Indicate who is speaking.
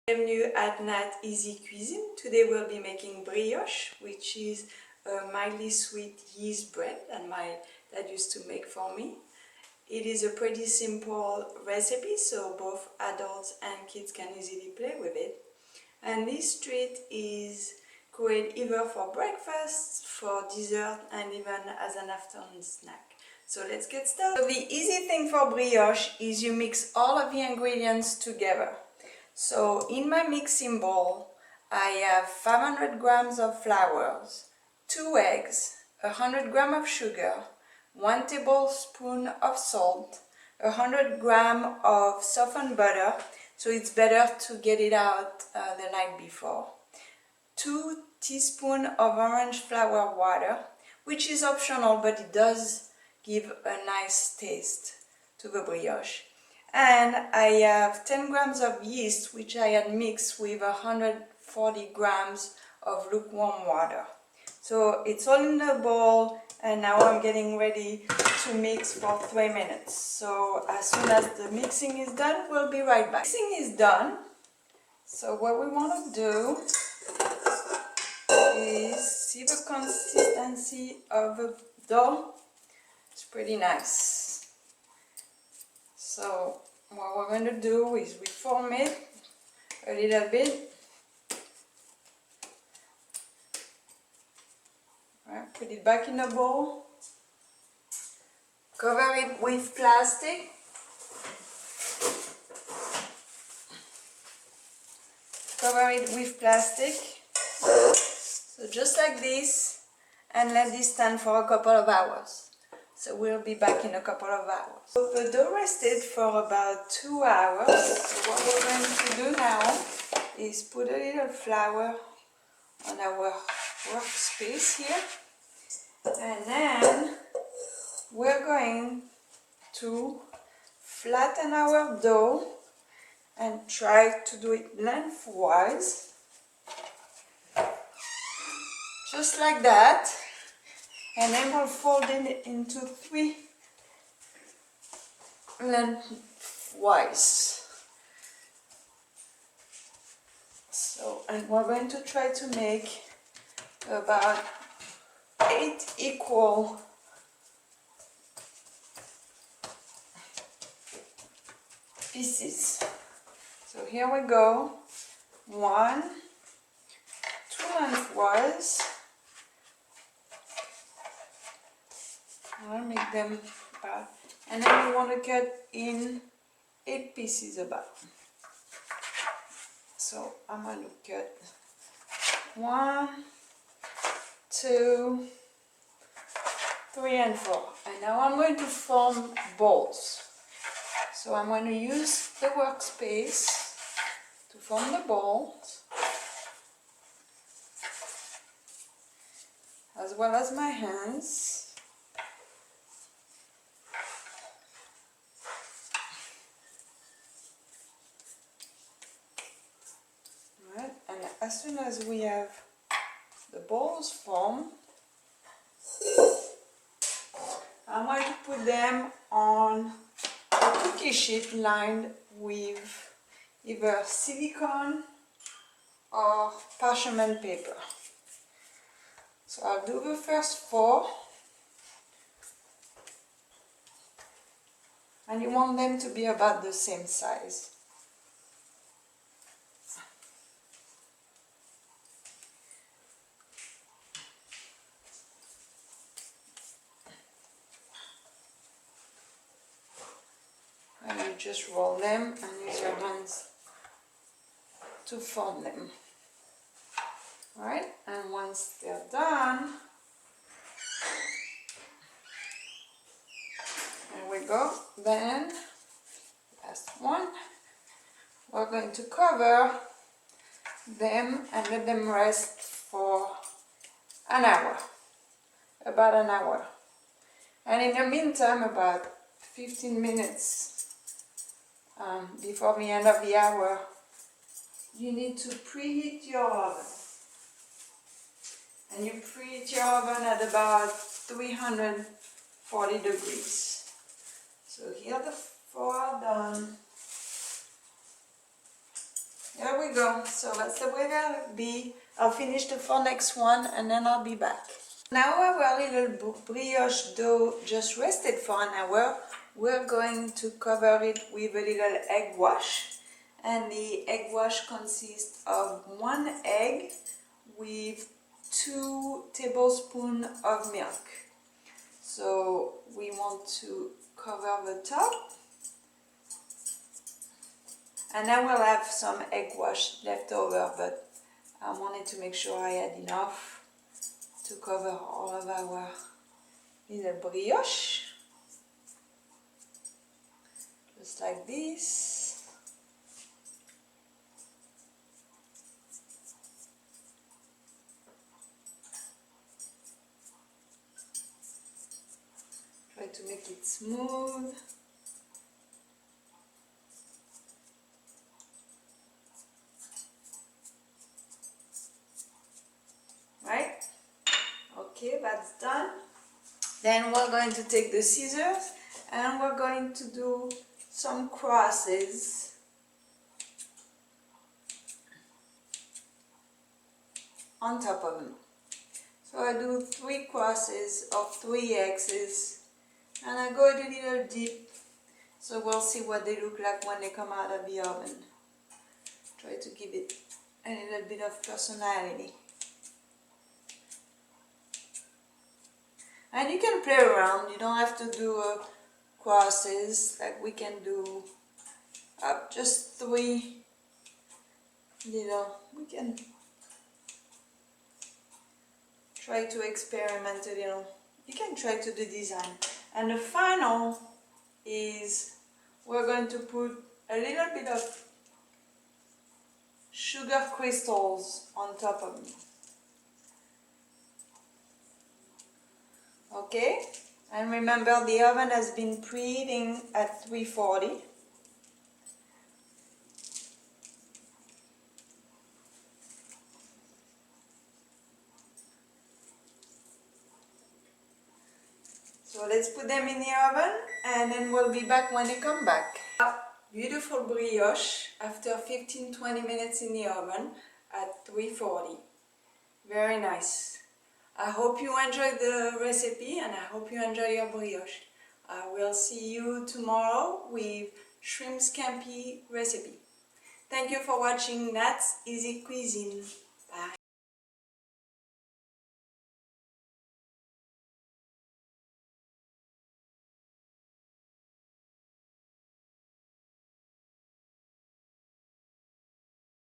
Speaker 1: Bienvenue at Nat Easy Cuisine. Today we'll be making brioche, which is a mildly sweet yeast bread that my dad used to make for me. It is a pretty simple recipe, so both adults and kids can easily play with it. And this treat is great either for breakfast, for dessert, and even as an afternoon snack. So let's get started. So the easy thing for brioche is you mix all of the ingredients together. So in my mixing bowl, I have 500 grams of flour, 2 eggs, 100 grams of sugar, 1 tablespoon of salt, 100 grams of softened butter, so it's better to get it out the night before, 2 teaspoons of orange flower water, which is optional but it does give a nice taste to the brioche. And I have 10 grams of yeast, which I had mixed with 140 grams of lukewarm water. So it's all in the bowl, and now I'm getting ready to mix for 3 minutes. So as soon as the mixing is done, we'll be right back. Mixing is done. So what we want to do is see the consistency of the dough. It's pretty nice. So what we're going to do is reform it a little bit. Right, put it back in the bowl. Cover it with plastic. Cover it with plastic. So just like this, and let this stand for a couple of hours. So we'll be back in a couple of hours. So the dough rested for about 2 hours. So what we're going to do now is put a little flour on our workspace here. And then we're going to flatten our dough and try to do it lengthwise. Just like that. And then we'll fold it into 3 lengthwise. So, and we're going to try to make about 8 equal pieces. So here we go. 1, 2 lengthwise. I'll make them about, and then we want to cut in 8 pieces about. So I'm going to cut 1, 2, 3 and 4. And now I'm going to form balls. So I'm going to use the workspace to form the balls, as well as my hands. As soon as we have the balls formed, I'm going to put them on a cookie sheet lined with either silicone or parchment paper. So I'll do the first 4, and you want them to be about the same size. And you just roll them and use your hands to form them. Alright, and once they're done, there we go. Then, last one, we're going to cover them and let them rest for an hour, about an hour. And in the meantime, about 15 minutes before the end of the hour, you need to preheat your oven. And you preheat your oven at about 340 degrees. So here the 4 are done. Here we we go. So that's the way it'll be. I'll finish the 4 next one and then I'll be back. Now our little brioche dough just rested for an hour. We're going to cover it with a little egg wash. And the egg wash consists of 1 egg with 2 tablespoons of milk. So we want to cover the top. And I will have some egg wash left over, but I wanted to make sure I had enough to cover all of our little brioche. Just like this. Try to make it smooth. Right? Okay, that's done. Then we're going to take the scissors and we're going to do some crosses on top of them. So I do 3 crosses of 3 X's and I go a little deep, so we'll see what they look like when they come out of the oven. Try to give it a little bit of personality. And you can play around, you don't have to do crosses, like we can do just 3 little, we can try to experiment a little. You can try to do design. And the final is we're going to put a little bit of sugar crystals on top of it. Okay, and remember the oven has been preheating at 340. So let's put them in the oven and then we'll be back when they come back. Beautiful brioche after 15-20 minutes in the oven at 340. Very nice. I hope you enjoyed the recipe and I hope you enjoy your brioche. I will see you tomorrow with shrimp scampi recipe. Thank you for watching Nat's Easy Cuisine.